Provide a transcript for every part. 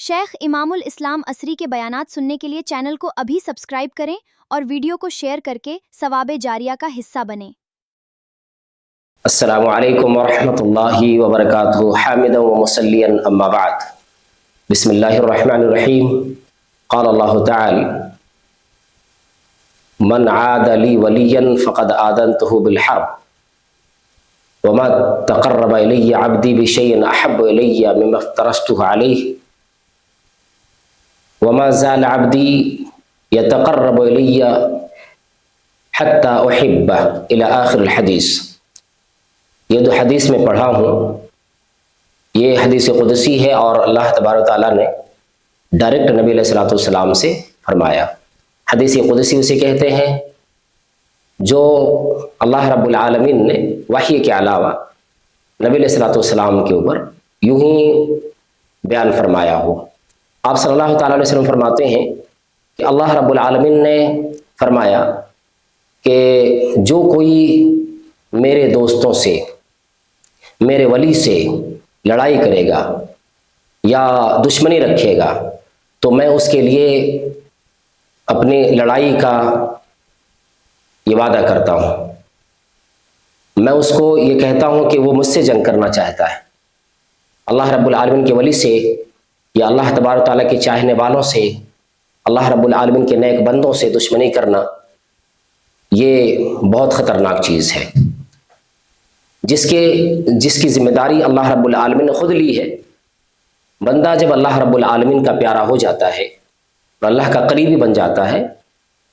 شیخ امام الاسلام عصری کے بیانات سننے کے لیے چینل کو ابھی سبسکرائب کریں اور ویڈیو کو شیئر کر کے ثواب جاریہ کا حصہ بنیں۔ السلام علیکم ورحمۃ اللہ وبرکاتہ، حامدا و مصلیا اما بعد، بسم اللہ الرحمن الرحیم۔ قال اللہ تعالی: من عاد لی ولیا فقد آذنتہ بالحرب وما تقرب الی عبدی بشیء احب الی مما افترضتہ علیہ وما زال عبدی یتقرب الی حتی احبہ الی آخر الحدیث۔ یہ جو حدیث میں پڑھا ہوں یہ حدیث قدسی ہے اور اللہ تبارک و تعالیٰ نے ڈائریکٹ نبی علیہ الصلوۃ والسلام سے فرمایا۔ حدیث قدسی اسے کہتے ہیں جو اللہ رب العالمین نے وحی کے علاوہ نبی علیہ الصلوۃ والسلام کے اوپر یوں ہی بیان فرمایا ہو۔ آپ صلی اللہ تعالیٰ علیہ وسلم فرماتے ہیں کہ اللہ رب العالمین نے فرمایا کہ جو کوئی میرے دوستوں سے، میرے ولی سے لڑائی کرے گا یا دشمنی رکھے گا تو میں اس کے لیے اپنی لڑائی کا یہ وعدہ کرتا ہوں، میں اس کو یہ کہتا ہوں کہ وہ مجھ سے جنگ کرنا چاہتا ہے۔ اللہ رب العالمین کے ولی سے یا اللہ تبارک و تعالیٰ کے چاہنے والوں سے، اللہ رب العالمین کے نیک بندوں سے دشمنی کرنا یہ بہت خطرناک چیز ہے، جس کی ذمہ داری اللہ رب العالمین نے خود لی ہے۔ بندہ جب اللہ رب العالمین کا پیارا ہو جاتا ہے اور اللہ کا قریبی بن جاتا ہے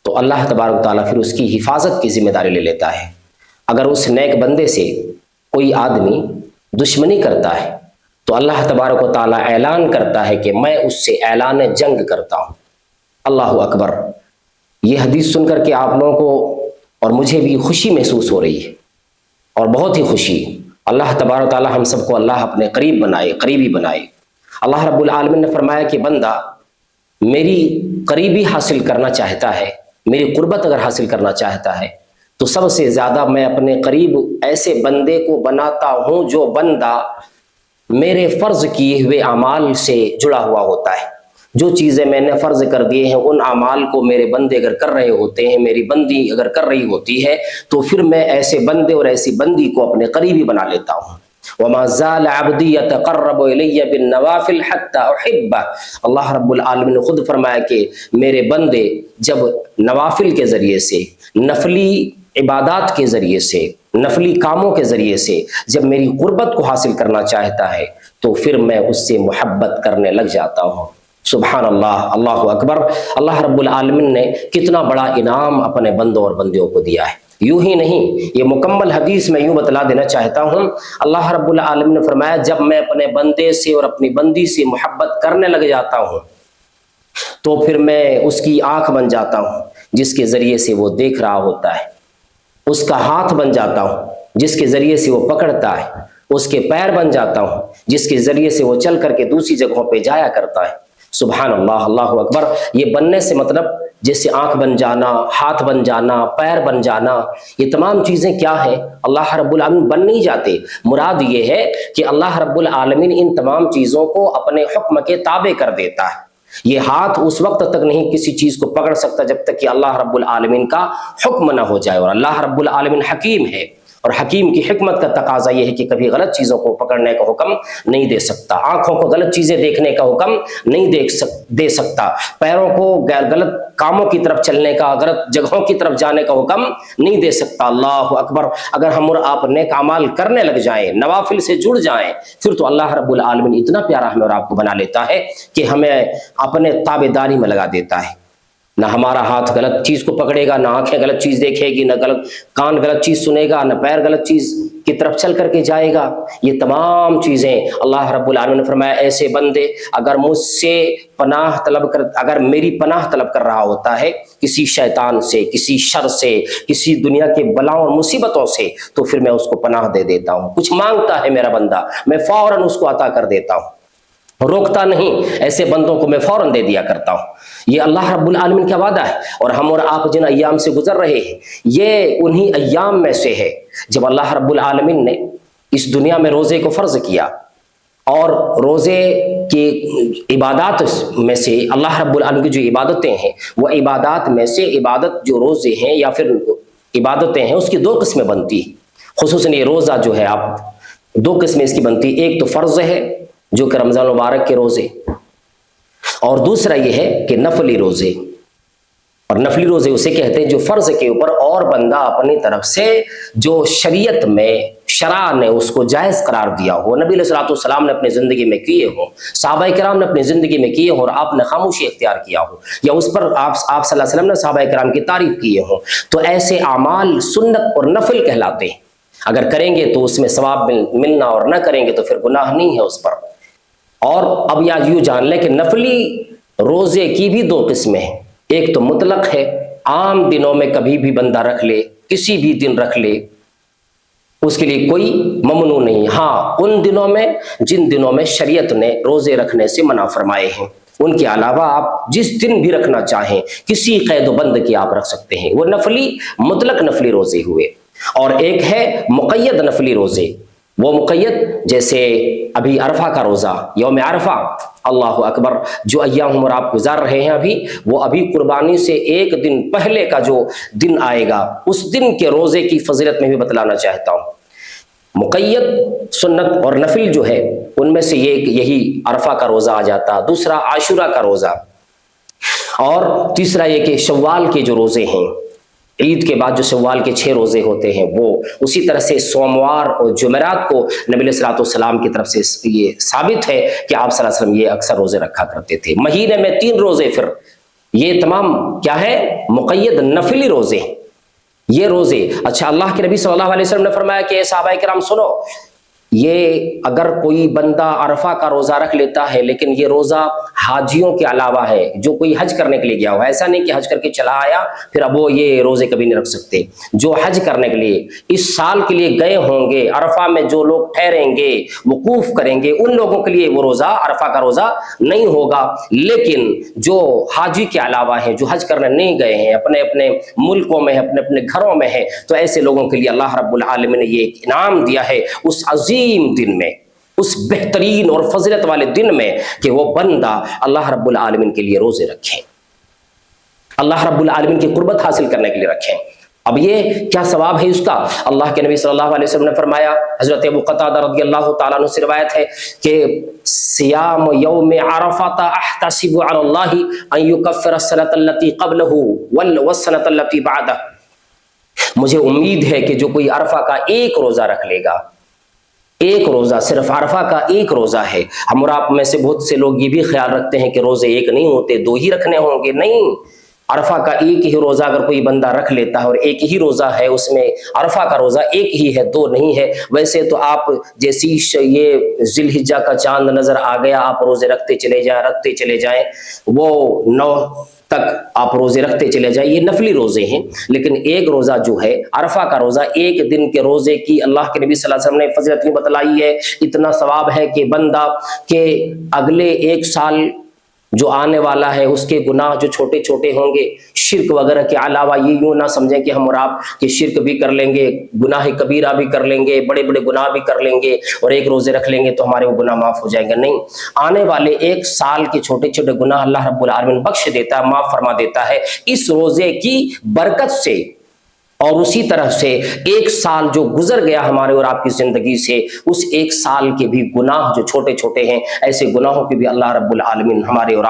تو اللہ تبارک و تعالیٰ پھر اس کی حفاظت کی ذمہ داری لے لیتا ہے۔ اگر اس نیک بندے سے کوئی آدمی دشمنی کرتا ہے تو اللہ تبارک و تعالیٰ اعلان کرتا ہے کہ میں اس سے اعلان جنگ کرتا ہوں۔ اللہ اکبر۔ یہ حدیث سن کر کے آپ لوگوں کو اور مجھے بھی خوشی محسوس ہو رہی ہے، اور بہت ہی خوشی۔ اللہ تبارک و تعالیٰ ہم سب کو اللہ اپنے قریب بنائے، قریبی بنائے۔ اللہ رب العالمین نے فرمایا کہ بندہ میری قریبی حاصل کرنا چاہتا ہے، میری قربت اگر حاصل کرنا چاہتا ہے تو سب سے زیادہ میں اپنے قریب ایسے بندے کو بناتا ہوں جو بندہ میرے فرض کیے ہوئے اعمال سے جڑا ہوا ہوتا ہے۔ جو چیزیں میں نے فرض کر دیے ہیں ان اعمال کو میرے بندے اگر کر رہے ہوتے ہیں، میری بندی اگر کر رہی ہوتی ہے تو پھر میں ایسے بندے اور ایسی بندی کو اپنے قریبی بنا لیتا ہوں۔ وما زال عبدی یتقرب الی بالنوافل حتی احبہ۔ اللہ رب العالمین نے خود فرمایا کہ میرے بندے جب نوافل کے ذریعے سے، نفلی عبادات کے ذریعے سے، نفلی کاموں کے ذریعے سے جب میری قربت کو حاصل کرنا چاہتا ہے تو پھر میں اس سے محبت کرنے لگ جاتا ہوں۔ سبحان اللہ، اللہ اکبر۔ اللہ رب العالمین نے کتنا بڑا انعام اپنے بندوں اور بندیوں کو دیا ہے۔ یوں ہی نہیں، یہ مکمل حدیث میں یوں بتلا دینا چاہتا ہوں۔ اللہ رب العالمین نے فرمایا جب میں اپنے بندے سے اور اپنی بندی سے محبت کرنے لگ جاتا ہوں تو پھر میں اس کی آنکھ بن جاتا ہوں جس کے ذریعے سے وہ دیکھ رہا ہوتا ہے، اس کا ہاتھ بن جاتا ہوں جس کے ذریعے سے وہ پکڑتا ہے، اس کے پیر بن جاتا ہوں جس کے ذریعے سے وہ چل کر کے دوسری جگہوں پہ جایا کرتا ہے۔ سبحان اللہ، اللہ اکبر۔ یہ بننے سے مطلب جیسے آنکھ بن جانا، ہاتھ بن جانا، پیر بن جانا، یہ تمام چیزیں کیا ہیں؟ اللہ رب العالمین بن نہیں جاتے۔ مراد یہ ہے کہ اللہ رب العالمین ان تمام چیزوں کو اپنے حکم کے تابع کر دیتا ہے۔ یہ ہاتھ اس وقت تک نہیں کسی چیز کو پکڑ سکتا جب تک کہ اللہ رب العالمین کا حکم نہ ہو جائے، اور اللہ رب العالمین حکیم ہے، اور حکیم کی حکمت کا تقاضا یہ ہے کہ کبھی غلط چیزوں کو پکڑنے کا حکم نہیں دے سکتا، آنکھوں کو غلط چیزیں دیکھنے کا حکم نہیں دے سکتا، پیروں کو غلط کاموں کی طرف چلنے کا، غلط جگہوں کی طرف جانے کا حکم نہیں دے سکتا۔ اللہ اکبر۔ اگر ہم اور آپ نیک اعمال کرنے لگ جائیں، نوافل سے جڑ جائیں، پھر تو اللہ رب العالمین اتنا پیارا ہمیں اور آپ کو بنا لیتا ہے کہ ہمیں اپنے تابع داری میں لگا دیتا ہے۔ نہ ہمارا ہاتھ غلط چیز کو پکڑے گا، نہ آنکھیں غلط چیز دیکھے گی، نہ کان غلط چیز سنے گا، نہ پیر غلط چیز کی طرف چل کر کے جائے گا۔ یہ تمام چیزیں اللہ رب العالمین نے فرمایا ایسے بندے اگر مجھ سے اگر میری پناہ طلب کر رہا ہوتا ہے کسی شیطان سے، کسی شر سے، کسی دنیا کے بلاؤں اور مصیبتوں سے، تو پھر میں اس کو پناہ دے دیتا ہوں۔ کچھ مانگتا ہے میرا بندہ، میں فوراً اس کو عطا کر دیتا ہوں، روکتا نہیں، ایسے بندوں کو میں فوراً دے دیا کرتا ہوں۔ یہ اللہ رب العالمین کا وعدہ ہے، اور ہم اور آپ جن ایام سے گزر رہے ہیں یہ انہی ایام میں سے ہے جب اللہ رب العالمین نے اس دنیا میں روزے کو فرض کیا، اور روزے کی عبادات میں سے اللہ رب العالمین کی جو عبادتیں ہیں وہ عبادات میں سے عبادت جو روزے ہیں یا پھر عبادتیں ہیں اس کی دو قسمیں بنتی ہیں. خصوصاً یہ روزہ جو ہے آپ دو قسمیں اس کی بنتی. ایک تو فرض ہے جو کہ رمضان مبارک کے روزے، اور دوسرا یہ ہے کہ نفلی روزے. اور نفلی روزے اسے کہتے ہیں جو فرض کے اوپر اور بندہ اپنی طرف سے جو شریعت میں شرع نے اس کو جائز قرار دیا ہو، نبی علیہ الصلوۃ والسلام نے اپنی زندگی میں کیے ہوں، صحابہ کرام نے اپنی زندگی میں کیے ہوں اور آپ نے خاموشی اختیار کیا ہو، یا اس پر آپ صلی اللہ علیہ وسلم نے صحابہ کرام کی تعریف کیے ہوں، تو ایسے اعمال سنت اور نفل کہلاتے ہیں. اگر کریں گے تو اس میں ثواب ملنا اور نہ کریں گے تو پھر گناہ نہیں ہے اس پر. اور اب یوں جان لیں کہ نفلی روزے کی بھی دو قسمیں ہیں. ایک تو مطلق ہے، عام دنوں میں کبھی بھی بندہ رکھ لے، کسی بھی دن رکھ لے، اس کے لیے کوئی ممنوع نہیں. ہاں ان دنوں میں جن دنوں میں شریعت نے روزے رکھنے سے منع فرمائے ہیں، ان کے علاوہ آپ جس دن بھی رکھنا چاہیں کسی قید و بند کی آپ رکھ سکتے ہیں. وہ نفلی مطلق نفلی روزے ہوئے. اور ایک ہے مقید نفلی روزے. وہ مقید جیسے ابھی عرفہ کا روزہ، یوم عرفہ، اللہ اکبر، جو ایام اور آپ گزار رہے ہیں وہ ابھی قربانی سے ایک دن پہلے کا جو دن آئے گا اس دن کے روزے کی فضیلت میں بھی بتلانا چاہتا ہوں. مقید سنت اور نفل جو ہے ان میں سے یہی عرفہ کا روزہ آ جاتا، دوسرا عاشورہ کا روزہ، اور تیسرا یہ کہ شوال کے جو روزے ہیں، عید کے بعد جو شوال کے 6 روزے ہوتے ہیں وہ. اسی طرح سے سوموار اور جمعرات کو نبی علیہ الصلوۃ والسلام کی طرف سے یہ ثابت ہے کہ آپ صلی اللہ علیہ وسلم یہ اکثر روزے رکھا کرتے تھے. مہینے میں 3 روزے، پھر یہ تمام کیا ہے؟ مقید نفلی روزے. یہ روزے اچھا اللہ کے نبی صلی اللہ علیہ وسلم نے فرمایا کہ صحابہ کرام سنو، یہ اگر کوئی بندہ عرفہ کا روزہ رکھ لیتا ہے لیکن یہ روزہ حاجیوں کے علاوہ ہے، جو کوئی حج کرنے کے لیے گیا ہو، ایسا نہیں کہ حج کر کے چلا آیا پھر اب وہ یہ روزے کبھی نہیں رکھ سکتے. جو حج کرنے کے لیے اس سال کے لیے گئے ہوں گے، عرفہ میں جو لوگ ٹھہریں گے، وقوف کریں گے، ان لوگوں کے لیے وہ روزہ عرفہ کا روزہ نہیں ہوگا. لیکن جو حاجی کے علاوہ ہیں، جو حج کرنے نہیں گئے ہیں، اپنے اپنے ملکوں میں، اپنے اپنے گھروں میں ہیں، تو ایسے لوگوں کے لیے اللہ رب العالمین نے یہ ایک انعام دیا ہے اس عظیم دن میں، اس بہترین اور فضیلت والے دن میں، کہ وہ بندہ اللہ رب العالمین کے لیے روزے رکھیں، اللہ رب العالمین کی قربت حاصل کرنے کے لیے رکھیں. اب یہ کیا ثواب ہے اس کا؟ اللہ کے نبی صلی اللہ علیہ وسلم نے فرمایا، حضرت ابو قتادہ رضی اللہ تعالیٰ عنہ سے روایت ہے کہ صیام یوم عرفہ احتسب علی اللہ ان یکفر السنۃ التي قبلہ والسنۃ التي بعدہ. مجھے امید ہے کہ جو کوئی عرفہ کا ایک روزہ رکھ لے گا، ایک روزہ، صرف عرفہ کا ایک روزہ ہے. ہم اور آپ میں سے بہت سے لوگ یہ بھی خیال رکھتے ہیں کہ روزے ایک نہیں ہوتے، 2 ہی رکھنے ہوں گے. نہیں، عرفہ کا ایک ہی روزہ اگر کوئی بندہ رکھ لیتا ہے اور ایک ہی روزہ ہے، اس میں عرفہ کا روزہ ایک ہی ہے، 2 نہیں ہے. ویسے تو آپ جیسی یہ ذی الحجہ کا چاند نظر آ گیا آپ روزے رکھتے چلے جائیں، وہ 9 تک آپ روزے رکھتے چلے جائیں، یہ نفلی روزے ہیں. لیکن ایک روزہ جو ہے عرفہ کا روزہ، ایک دن کے روزے کی اللہ کے نبی صلی اللہ علیہ وسلم نے فضیلت بھی بتلائی ہے. اتنا ثواب ہے کہ بندہ کے اگلے 1 سال جو آنے والا ہے اس کے گناہ جو چھوٹے چھوٹے ہوں گے، شرک وغیرہ کے علاوہ، یہ یوں نہ سمجھیں کہ ہم اور آپ کہ شرک بھی کر لیں گے، گناہ کبیرہ بھی کر لیں گے، بڑے بڑے گناہ بھی کر لیں گے اور ایک روزے رکھ لیں گے تو ہمارے وہ گناہ معاف ہو جائیں گے. نہیں، آنے والے 1 سال کے چھوٹے چھوٹے گناہ اللہ رب العالمین بخش دیتا ہے، معاف فرما دیتا ہے اس روزے کی برکت سے. اور اسی طرح سے 1 سال جو گزر گیا ہمارے اور آپ کی زندگی سے، اس 1 سال کے بھی گناہ جو چھوٹے چھوٹے ہیں، ایسے گناہوں کے بھی اللہ رب العالمین ہمارے اور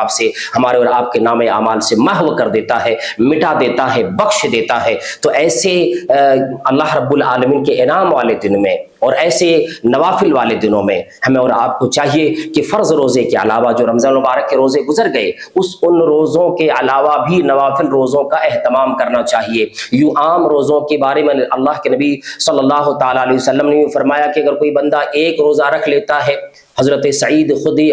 آپ کے نام اعمال سے محو کر دیتا ہے، مٹا دیتا ہے، بخش دیتا ہے. تو ایسے اللہ رب العالمین کے انعام والے دن میں اور ایسے نوافل والے دنوں میں ہمیں اور آپ کو چاہیے کہ فرض روزے کے علاوہ جو رمضان مبارک کے روزے گزر گئے، ان روزوں کے علاوہ بھی نوافل روزوں کا اہتمام کرنا چاہیے. یوں عام روزوں کے بارے میں اللہ کے نبی صلی اللہ تعالیٰ علیہ وسلم نے فرمایا کہ اگر کوئی بندہ ایک روزہ رکھ لیتا ہے، حضرت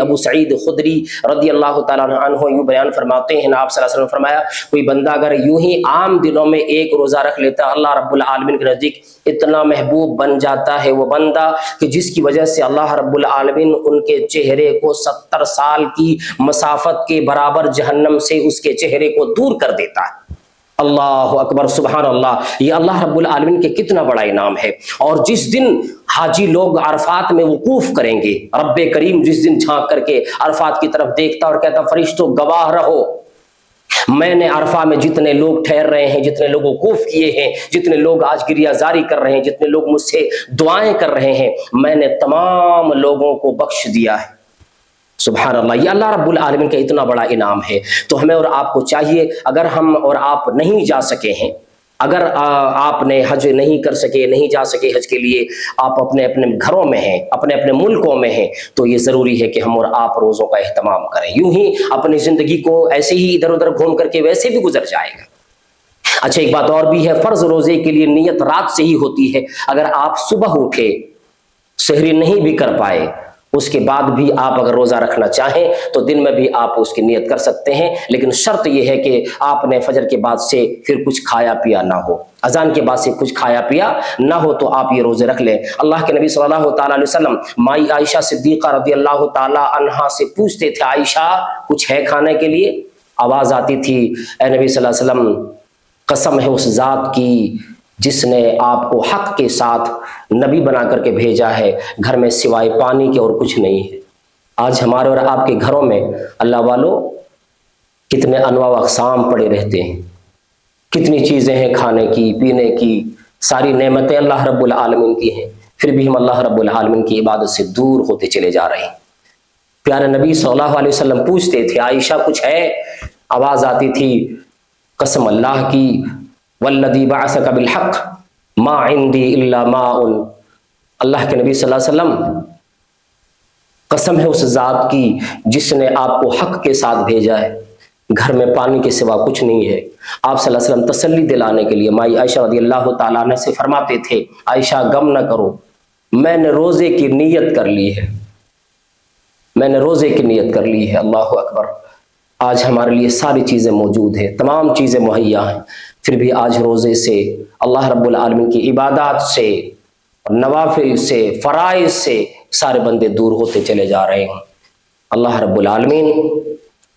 ابو سعید خدری رضی اللہ تعالیٰ عنہ یوں بیان فرماتے ہیں، آپ صلی اللہ علیہ وسلم نے فرمایا کوئی بندہ اگر یوں ہی عام دنوں میں ایک روزہ رکھ لیتا، اللہ رب العالمین کے نزدیک اتنا محبوب بن جاتا ہے وہ بندہ کہ جس کی وجہ سے اللہ رب العالمین ان کے چہرے کو 70 سال کی مسافت کے برابر جہنم سے اس کے چہرے کو دور کر دیتا ہے. اللہ اکبر، سبحان اللہ، یہ اللہ رب العالمین کے کتنا بڑا انعام ہے۔ اور جس دن حاجی لوگ عرفات میں وقوف کریں گے، رب کریم جس دن جھانک کر کے عرفات کی طرف دیکھتا اور کہتا فرشتوں گواہ رہو، میں نے عرفہ میں جتنے لوگ ٹھہر رہے ہیں، جتنے لوگ وقوف کیے ہیں، جتنے لوگ آج گریہ زاری کر رہے ہیں، جتنے لوگ مجھ سے دعائیں کر رہے ہیں، میں نے تمام لوگوں کو بخش دیا ہے۔ سبحان اللہ، یہ اللہ رب العالمین کا اتنا بڑا انعام ہے۔ تو ہمیں اور آپ کو چاہیے، اگر ہم اور آپ نہیں جا سکے ہیں، اگر آپ نے حج نہیں کر سکے، نہیں جا سکے حج کے لیے، آپ اپنے اپنے گھروں میں ہیں، اپنے اپنے ملکوں میں ہیں، تو یہ ضروری ہے کہ ہم اور آپ روزوں کا اہتمام کریں۔ یوں ہی اپنی زندگی کو ایسے ہی ادھر ادھر گھوم کر کے ویسے بھی گزر جائے گا۔ اچھا، ایک بات اور بھی ہے، فرض روزے کے لیے نیت رات سے ہی ہوتی ہے۔ اگر آپ صبح اٹھے، سحری نہیں بھی کر پائے، اس کے بعد بھی آپ اگر روزہ رکھنا چاہیں تو دن میں بھی آپ اس کی نیت کر سکتے ہیں، لیکن شرط یہ ہے کہ آپ نے فجر کے بعد سے پھر کچھ کھایا پیا نہ ہو، اذان کے بعد سے کچھ کھایا پیا نہ ہو، تو آپ یہ روزے رکھ لیں۔ اللہ کے نبی صلی اللہ تعالیٰ علیہ وسلم مائی عائشہ صدیقہ رضی اللہ تعالیٰ عنہا سے پوچھتے تھے، عائشہ کچھ ہے کھانے کے لیے؟ آواز آتی تھی، اے نبی صلی اللہ علیہ وسلم، قسم ہے اس ذات کی جس نے آپ کو حق کے ساتھ نبی بنا کر کے بھیجا ہے، گھر میں سوائے پانی کے اور کچھ نہیں ہے۔ آج ہمارے اور آپ کے گھروں میں اللہ والوں کتنے انواع و اقسام پڑے رہتے ہیں، کتنی چیزیں ہیں کھانے کی، پینے کی، ساری نعمتیں اللہ رب العالمین کی ہیں، پھر بھی ہم اللہ رب العالمین کی عبادت سے دور ہوتے چلے جا رہے ہیں۔ پیارے نبی صلی اللہ علیہ وسلم پوچھتے تھے، عائشہ کچھ ہے؟ آواز آتی تھی، قسم اللہ کی، والذی بعثک بالحق ما عندی الا ماء، اللہ کے نبی صلی اللہ علیہ وسلم قسم ہے اس ذات کی جس نے آپ کو حق کے ساتھ بھیجا ہے، گھر میں پانی کے سوا کچھ نہیں ہے۔ آپ صلی اللہ علیہ وسلم تسلی دلانے کے لیے مائی عائشہ رضی اللہ تعالیٰ عنہ سے فرماتے تھے، عائشہ غم نہ کرو، میں نے روزے کی نیت کر لی ہے، میں نے روزے کی نیت کر لی ہے۔ اللہ اکبر، آج ہمارے لیے ساری چیزیں موجود ہیں، تمام چیزیں مہیا ہیں، پھر بھی آج روزے سے، اللہ رب العالمین کی عبادات سے، نوافل سے، فرائض سے سارے بندے دور ہوتے چلے جا رہے ہیں۔ اللہ رب العالمین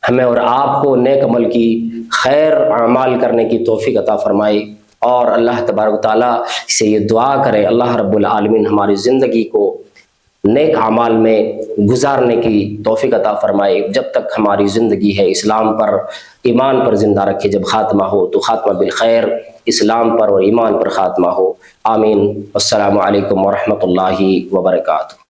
ہمیں اور آپ کو نیک عمل کی، خیر اعمال کرنے کی توفیق عطا فرمائے، اور اللہ تبارک و تعالیٰ سے یہ دعا کرے اللہ رب العالمین ہماری زندگی کو نیک اعمال میں گزارنے کی توفیق عطا فرمائے، جب تک ہماری زندگی ہے اسلام پر، ایمان پر زندہ رکھے، جب خاتمہ ہو تو خاتمہ بالخیر، اسلام پر اور ایمان پر خاتمہ ہو۔ آمین۔ السلام علیکم ورحمۃ اللہ وبرکاتہ۔